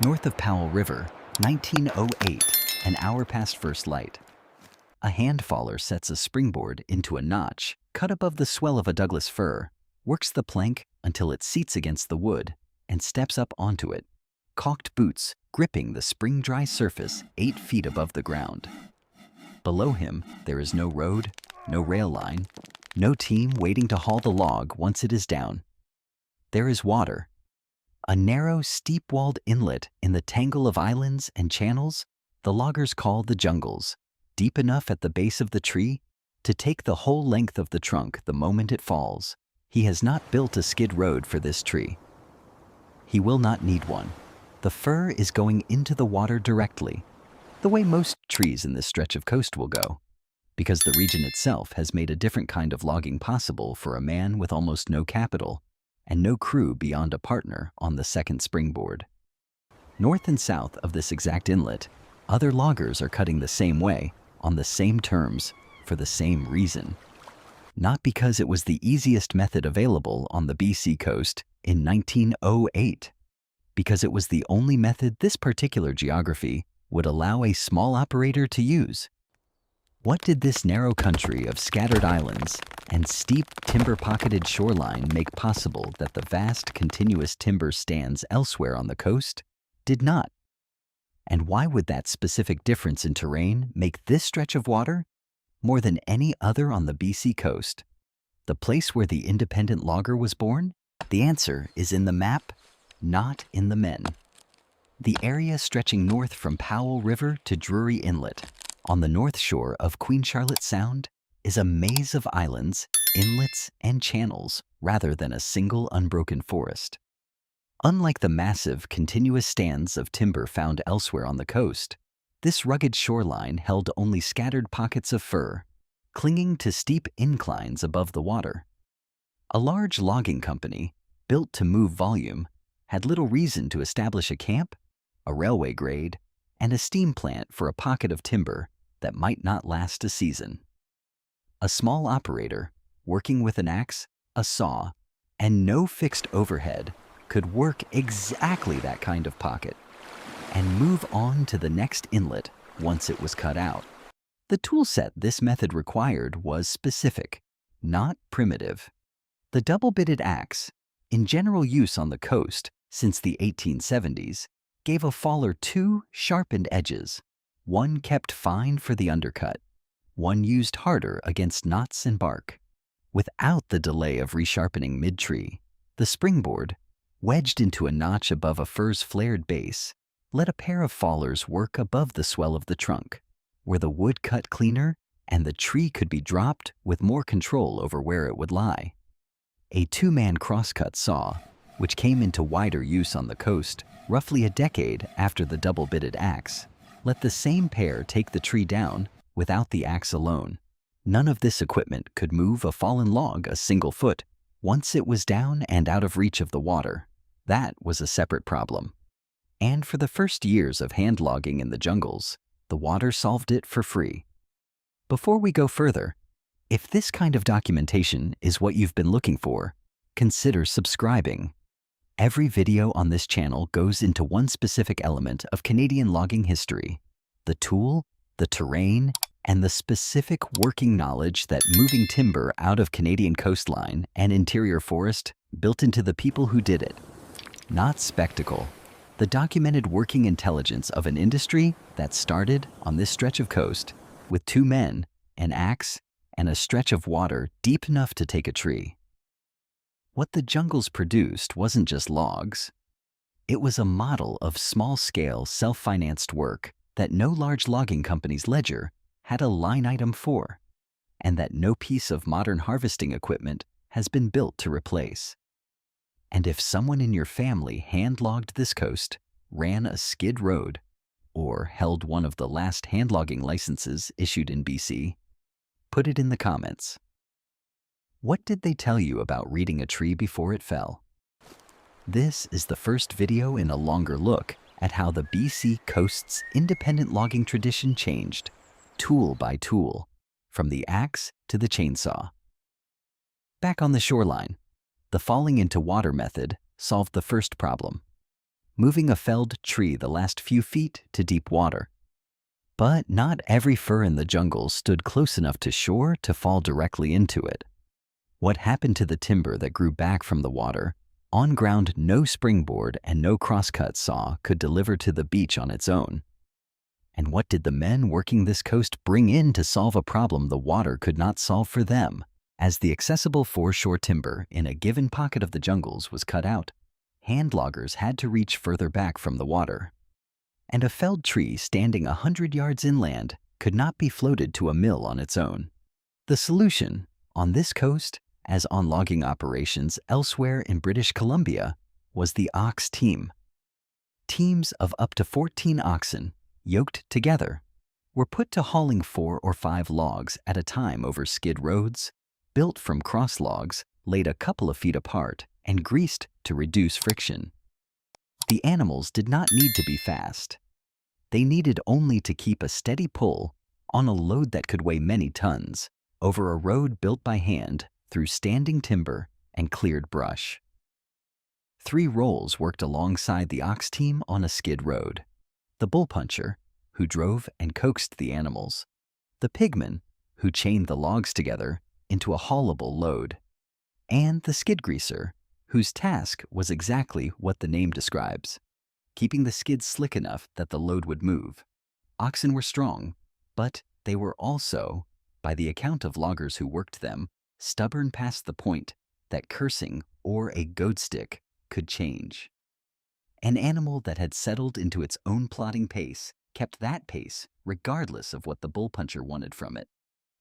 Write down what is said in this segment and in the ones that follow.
North of Powell River, 1908, an hour past first light. A hand faller sets a springboard into a notch cut above the swell of a Douglas fir, works the plank until it seats against the wood, and steps up onto it, caulked boots gripping the spring-dry surface 8 feet above the ground. Below him, there is no road, no rail line, no team waiting to haul the log once it is down. There is water, a narrow, steep-walled inlet in the tangle of islands and channels the loggers call the jungles, deep enough at the base of the tree to take the whole length of the trunk the moment it falls. He has not built a skid road for this tree. He will not need one. The fir is going into the water directly, the way most trees in this stretch of coast will go, because the region itself has made a different kind of logging possible for a man with almost no capital and no crew beyond a partner on the second springboard. North and south of this exact inlet, other loggers are cutting the same way, on the same terms, for the same reason. Not because it was the easiest method available on the BC coast in 1908, because it was the only method this particular geography would allow a small operator to use. What did this narrow country of scattered islands and steep timber-pocketed shoreline make possible that the vast continuous timber stands elsewhere on the coast did not? And why would that specific difference in terrain make this stretch of water more than any other on the BC coast, the place where the independent logger was born? The answer is in the map, not in the men. The area stretching north from Powell River to Drury Inlet, on the north shore of Queen Charlotte Sound, is a maze of islands, inlets, and channels rather than a single unbroken forest. Unlike the massive, continuous stands of timber found elsewhere on the coast, this rugged shoreline held only scattered pockets of fir, clinging to steep inclines above the water. A large logging company, built to move volume, had little reason to establish a camp, a railway grade, and a steam plant for a pocket of timber that might not last a season. A small operator, working with an axe, a saw, and no fixed overhead, could work exactly that kind of pocket and move on to the next inlet once it was cut out. The tool set this method required was specific, not primitive. The double-bitted axe, in general use on the coast since the 1870s, gave a faller 2 sharpened edges, one kept fine for the undercut, one used harder against knots and bark. Without the delay of resharpening mid-tree, the springboard, wedged into a notch above a fir's flared base, let a pair of fallers work above the swell of the trunk, where the wood cut cleaner and the tree could be dropped with more control over where it would lie. A 2-man crosscut saw, which came into wider use on the coast roughly a decade after the double-bitted axe, let the same pair take the tree down without the axe alone. None of this equipment could move a fallen log a single foot once it was down and out of reach of the water. That was a separate problem. And for the first years of hand logging in the jungles, the water solved it for free. Before we go further, if this kind of documentation is what you've been looking for, consider subscribing. Every video on this channel goes into one specific element of Canadian logging history: the tool, the terrain, and the specific working knowledge that moving timber out of Canadian coastline and interior forest built into the people who did it. Not spectacle. The documented working intelligence of an industry that started on this stretch of coast with 2 men, an axe, and a stretch of water deep enough to take a tree. What the jungles produced wasn't just logs. It was a model of small-scale, self-financed work that no large logging company's ledger had a line item for, and that no piece of modern harvesting equipment has been built to replace. And if someone in your family hand-logged this coast, ran a skid road, or held one of the last hand-logging licenses issued in BC, put it in the comments. What did they tell you about reading a tree before it fell? This is the first video in a longer look at how the BC coast's independent logging tradition changed, tool by tool, from the axe to the chainsaw. Back on the shoreline, the falling into water method solved the first problem. moving a felled tree the last few feet to deep water. But not every fir in the jungle stood close enough to shore to fall directly into it. What happened to the timber that grew back from the water, on ground no springboard and no crosscut saw could deliver to the beach on its own? And what did the men working this coast bring in to solve a problem the water could not solve for them? As the accessible foreshore timber in a given pocket of the jungles was cut out, hand loggers had to reach further back from the water. And a felled tree standing 100 yards inland could not be floated to a mill on its own. The solution, on this coast, as on logging operations elsewhere in British Columbia, was the ox team. Teams of up to 14 oxen, yoked together, were put to hauling 4 or 5 logs at a time over skid roads, built from cross logs laid a couple of feet apart and greased to reduce friction. The animals did not need to be fast. They needed only to keep a steady pull on a load that could weigh many tons over a road built by hand through standing timber and cleared brush. 3 roles worked alongside the ox team on a skid road: the bull puncher, who drove and coaxed the animals; the pigman, who chained the logs together into a haulable load; and the skid greaser, whose task was exactly what the name describes: keeping the skids slick enough that the load would move. Oxen were strong, but they were also, by the account of loggers who worked them, stubborn past the point that cursing or a goad stick could change. An animal that had settled into its own plodding pace kept that pace regardless of what the bull puncher wanted from it.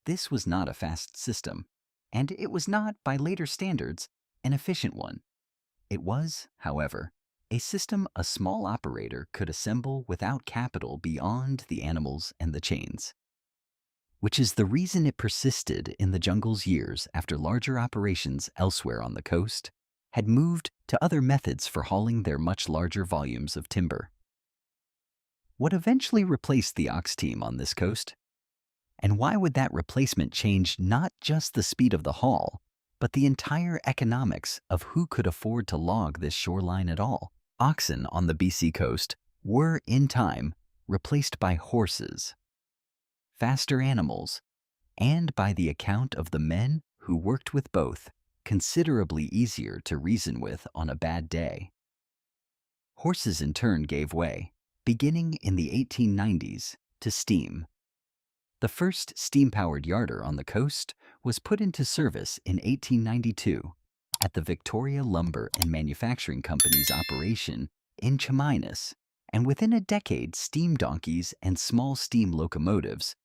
This was not a fast system, and it was not, by later standards, an efficient one. It was, however, a system a small operator could assemble without capital beyond the animals and the chains. Which is the reason it persisted in the jungle's years after larger operations elsewhere on the coast had moved to other methods for hauling their much larger volumes of timber. What eventually replaced the ox team on this coast? And why would that replacement change not just the speed of the haul, but the entire economics of who could afford to log this shoreline at all? Oxen on the BC coast were, in time, replaced by horses, faster animals, and, by the account of the men who worked with both, considerably easier to reason with on a bad day. Horses in turn gave way, beginning in the 1890s, to steam. The first steam-powered yarder on the coast was put into service in 1892 at the Victoria Lumber and Manufacturing Company's operation in Chemainus, and within a decade steam donkeys and small steam locomotives,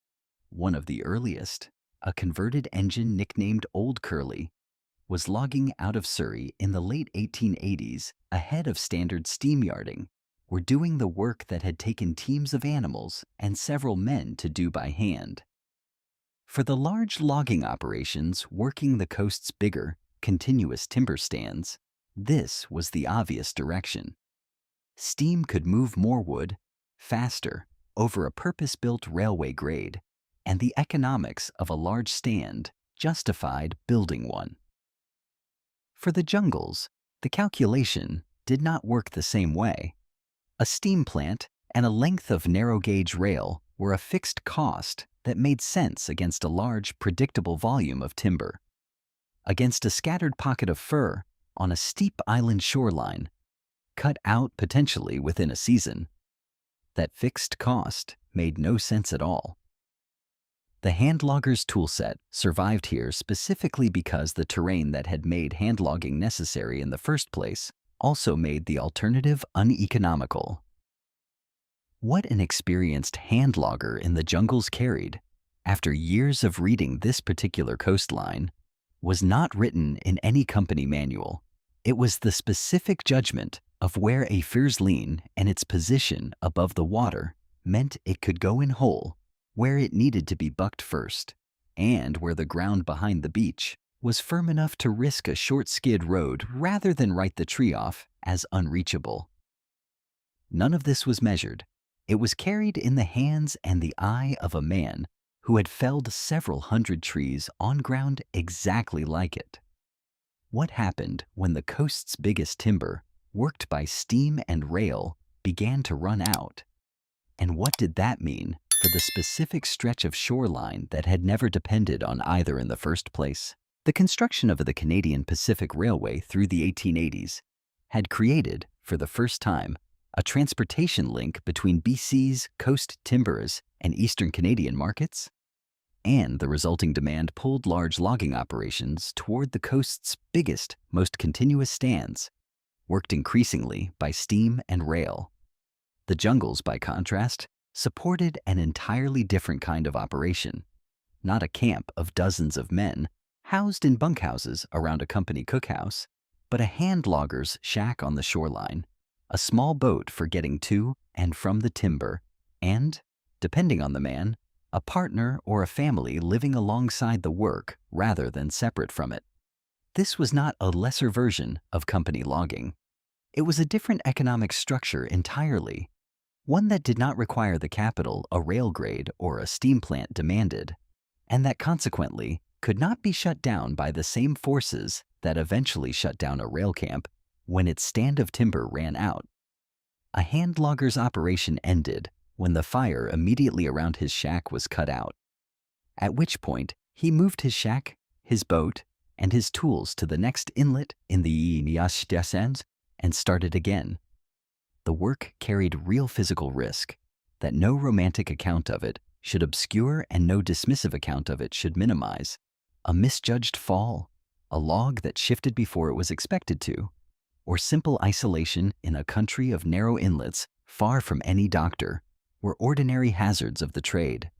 one of the earliest, a converted engine nicknamed Old Curly, was logging out of Surrey in the late 1880s ahead of standard steam yarding, were doing the work that had taken teams of animals and several men to do by hand. For the large logging operations working the coast's bigger, continuous timber stands, this was the obvious direction. Steam could move more wood, faster, over a purpose-built railway grade, and the economics of a large stand justified building one. For the jungles, the calculation did not work the same way. A steam plant and a length of narrow-gauge rail were a fixed cost that made sense against a large, predictable volume of timber. Against a scattered pocket of fir on a steep island shoreline, cut out potentially within a season, that fixed cost made no sense at all. The hand logger's toolset survived here specifically because the terrain that had made hand logging necessary in the first place also made the alternative uneconomical. What an experienced hand logger in the jungles carried, after years of reading this particular coastline, was not written in any company manual. It was the specific judgment of where a fir's lean and its position above the water meant it could go in whole, where it needed to be bucked first, and where the ground behind the beach was firm enough to risk a short skid road rather than write the tree off as unreachable. None of this was measured. It was carried in the hands and the eye of a man who had felled several hundred trees on ground exactly like it. What happened when the coast's biggest timber worked by steam and rail, began to run out. And what did that mean for the specific stretch of shoreline that had never depended on either in the first place? The construction of the Canadian Pacific Railway through the 1880s had created, for the first time, a transportation link between BC's coast timbers and eastern Canadian markets, and the resulting demand pulled large logging operations toward the coast's biggest, most continuous stands, worked increasingly by steam and rail. The jungles, by contrast, supported an entirely different kind of operation, not a camp of dozens of men housed in bunkhouses around a company cookhouse, but a hand logger's shack on the shoreline, a small boat for getting to and from the timber, and, depending on the man, a partner or a family living alongside the work rather than separate from it. This was not a lesser version of company logging. It was a different economic structure entirely, one that did not require the capital a rail grade or a steam plant demanded, and that consequently could not be shut down by the same forces that eventually shut down a rail camp when its stand of timber ran out. A hand logger's operation ended when the fire immediately around his shack was cut out, at which point he moved his shack, his boat, and his tools to the next inlet in the Nias and started again. The work carried real physical risk that no romantic account of it should obscure and no dismissive account of it should minimize. A misjudged fall, a log that shifted before it was expected to, or simple isolation in a country of narrow inlets far from any doctor were ordinary hazards of the trade,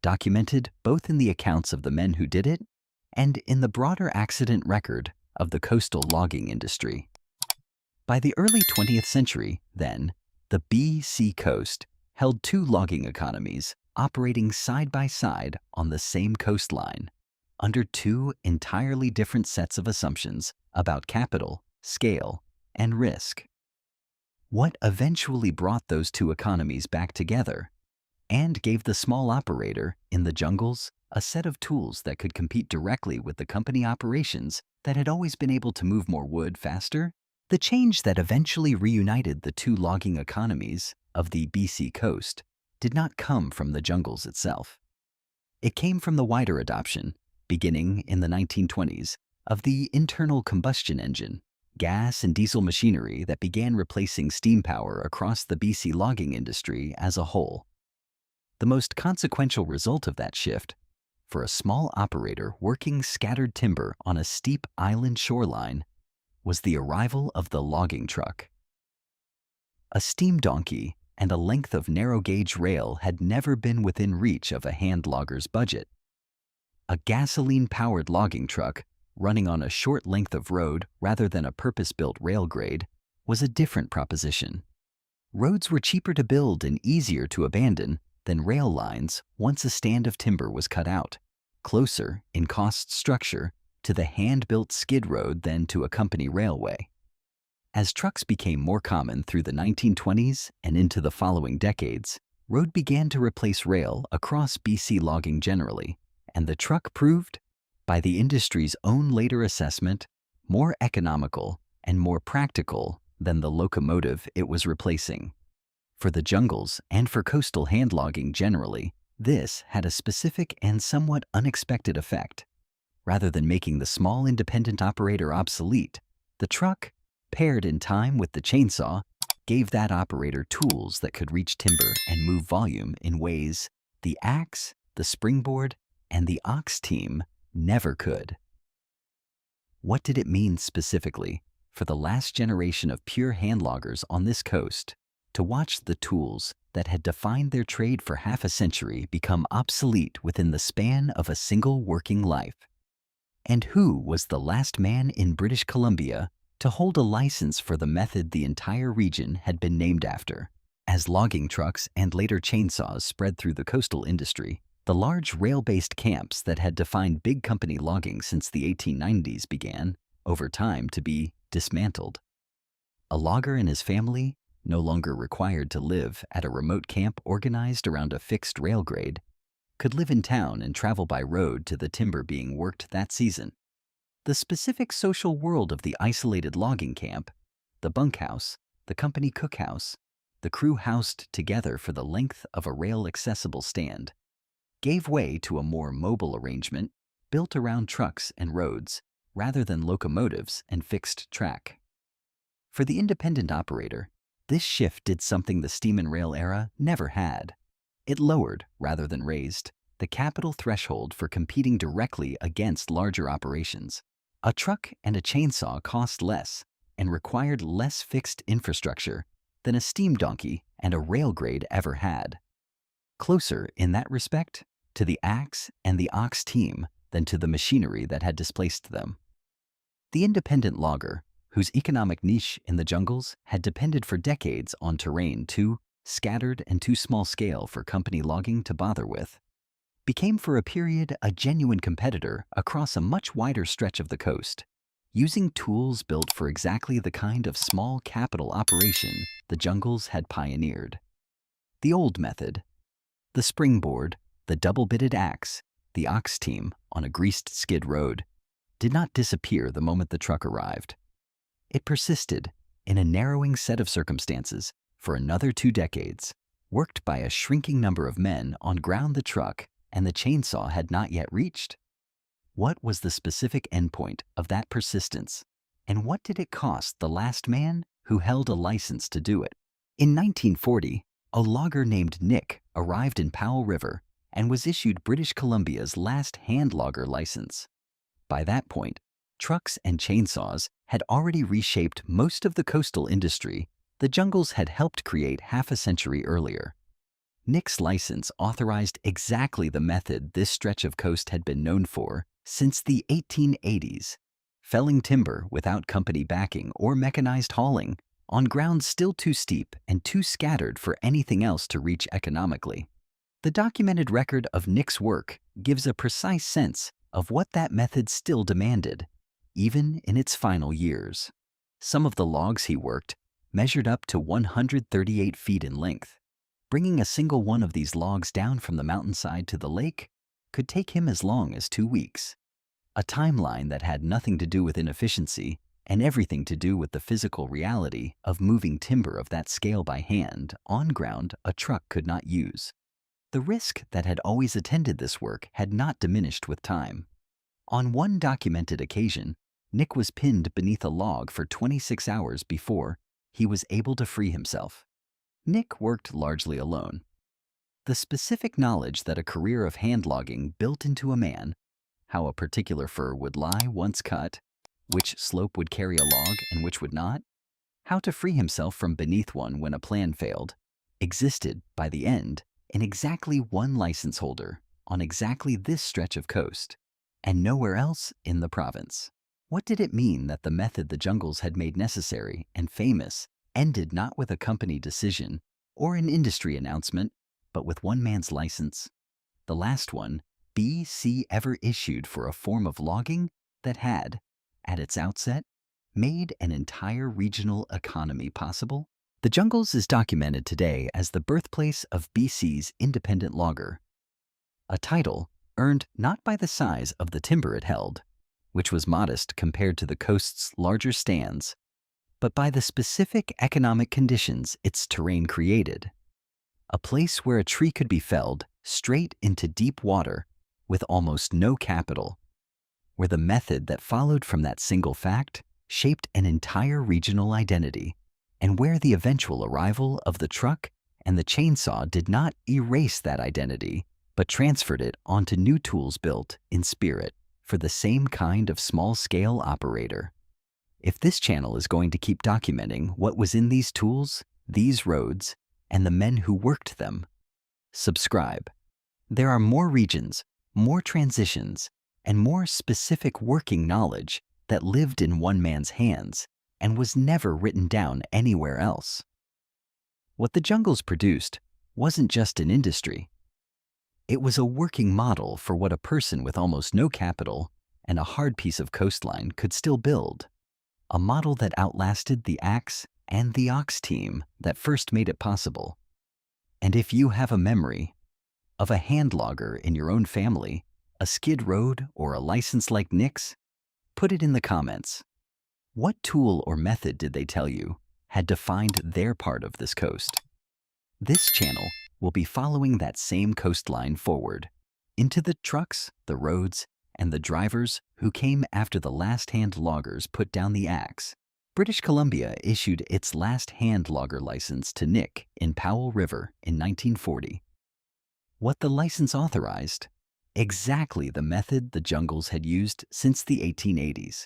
documented both in the accounts of the men who did it and in the broader accident record of the coastal logging industry. By the early 20th century, then, the BC coast held two logging economies operating side by side on the same coastline, under two entirely different sets of assumptions about capital, scale, and risk. What eventually brought those two economies back together and gave the small operator in the jungles a set of tools that could compete directly with the company operations that had always been able to move more wood faster? The change that eventually reunited the two logging economies of the BC coast did not come from the jungles itself. It came from the wider adoption, beginning in the 1920s, of the internal combustion engine, gas and diesel machinery that began replacing steam power across the BC logging industry as a whole. The most consequential result of that shift, for a small operator working scattered timber on a steep island shoreline, was the arrival of the logging truck. A steam donkey and a length of narrow-gauge rail had never been within reach of a hand logger's budget. A gasoline-powered logging truck running on a short length of road rather than a purpose-built rail grade was a different proposition. Roads were cheaper to build and easier to abandon than rail lines once a stand of timber was cut out, closer in cost structure to the hand-built skid road than to a company railway. As trucks became more common through the 1920s and into the following decades, road began to replace rail across BC logging generally, and the truck proved, by the industry's own later assessment, more economical and more practical than the locomotive it was replacing. For the jungles and for coastal hand logging generally, this had a specific and somewhat unexpected effect. Rather than making the small independent operator obsolete, the truck, paired in time with the chainsaw, gave that operator tools that could reach timber and move volume in ways the axe, the springboard, and the ox team never could. What did it mean specifically for the last generation of pure hand loggers on this coast to watch the tools that had defined their trade for half a century become obsolete within the span of a single working life? And who was the last man in British Columbia to hold a license for the method the entire region had been named after? As logging trucks and later chainsaws spread through the coastal industry, the large rail-based camps that had defined big company logging since the 1890s began, over time, to be dismantled. A logger and his family, no longer required to live at a remote camp organized around a fixed rail grade, could live in town and travel by road to the timber being worked that season. The specific social world of the isolated logging camp the bunkhouse, the company cookhouse, the crew housed together for the length of a rail-accessible stand, gave way to a more mobile arrangement built around trucks and roads rather than locomotives and fixed track. For the independent operator, this shift did something the steam and rail era never had. It lowered, rather than raised, the capital threshold for competing directly against larger operations. A truck and a chainsaw cost less and required less fixed infrastructure than a steam donkey and a rail grade ever had. Closer, in that respect, to the axe and the ox team than to the machinery that had displaced them. The independent logger, whose economic niche in the jungles had depended for decades on terrain too scattered and too small scale for company logging to bother with, became for a period a genuine competitor across a much wider stretch of the coast, using tools built for exactly the kind of small capital operation the jungles had pioneered. The old method, the springboard, the double-bitted axe, the ox team on a greased skid road, did not disappear the moment the truck arrived. It persisted, in a narrowing set of circumstances, for another 2 decades, worked by a shrinking number of men on ground the truck and the chainsaw had not yet reached. What was the specific endpoint of that persistence, and what did it cost the last man who held a license to do it? In 1940, a logger named Nick arrived in Powell River and was issued British Columbia's last hand logger license. By that point, trucks and chainsaws had already reshaped most of the coastal industry the jungles had helped create half a century earlier. Nick's license authorized exactly the method this stretch of coast had been known for since the 1880s, felling timber without company backing or mechanized hauling on ground still too steep and too scattered for anything else to reach economically. The documented record of Nick's work gives a precise sense of what that method still demanded, even in its final years. Some of the logs he worked measured up to 138 feet in length. Bringing a single one of these logs down from the mountainside to the lake could take him as long as 2 weeks. A timeline that had nothing to do with inefficiency and everything to do with the physical reality of moving timber of that scale by hand on ground a truck could not use. The risk that had always attended this work had not diminished with time. On one documented occasion, Nick was pinned beneath a log for 26 hours before he was able to free himself. Nick worked largely alone. The specific knowledge that a career of hand logging built into a man, how a particular fir would lie once cut, which slope would carry a log and which would not, how to free himself from beneath one when a plan failed, existed, by the end, in exactly one license holder on exactly this stretch of coast, and nowhere else in the province. What did it mean that the method the jungles had made necessary and famous ended not with a company decision or an industry announcement, but with one man's license? The last one BC ever issued for a form of logging that had, at its outset, made an entire regional economy possible? The jungles is documented today as the birthplace of BC's independent logger, a title earned not by the size of the timber it held, which was modest compared to the coast's larger stands, but by the specific economic conditions its terrain created. A place where a tree could be felled straight into deep water with almost no capital, where the method that followed from that single fact shaped an entire regional identity, and where the eventual arrival of the truck and the chainsaw did not erase that identity, but transferred it onto new tools built in spirit for the same kind of small-scale operator. If this channel is going to keep documenting what was in these tools, these roads, and the men who worked them, subscribe. There are more regions, more transitions, and more specific working knowledge that lived in one man's hands and was never written down anywhere else. What the jungles produced wasn't just an industry. It was a working model for what a person with almost no capital and a hard piece of coastline could still build. A model that outlasted the axe and the ox team that first made it possible. And if you have a memory of a hand logger in your own family, a skid road, or a license like Nick's, put it in the comments. What tool or method did they tell you had defined their part of this coast? This channel will be following that same coastline forward, into the trucks, the roads, and the drivers who came after the last hand loggers put down the axe. British Columbia issued its last hand logger license to Nick in Powell River in 1940. What the license authorized? Exactly the method the jungles had used since the 1880s.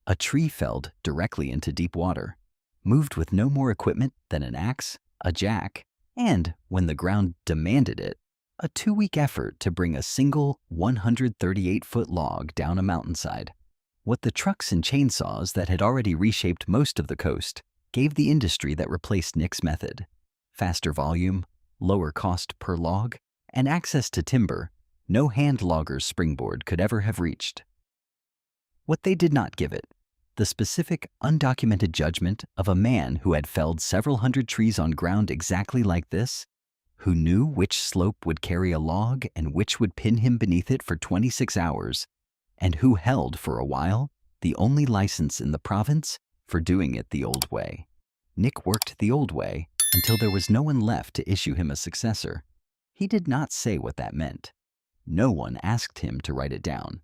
A tree felled directly into deep water, moved with no more equipment than an axe, a jack, and, when the ground demanded it, a 2-week effort to bring a single 138-foot log down a mountainside. What the trucks and chainsaws that had already reshaped most of the coast gave the industry that replaced Nick's method: faster volume, lower cost per log, and access to timber no hand logger's springboard could ever have reached. What they did not give it: the specific, undocumented judgment of a man who had felled several hundred trees on ground exactly like this, who knew which slope would carry a log and which would pin him beneath it for 26 hours, and who held, for a while, the only license in the province for doing it the old way. Nick worked the old way until there was no one left to issue him a successor. He did not say what that meant. No one asked him to write it down.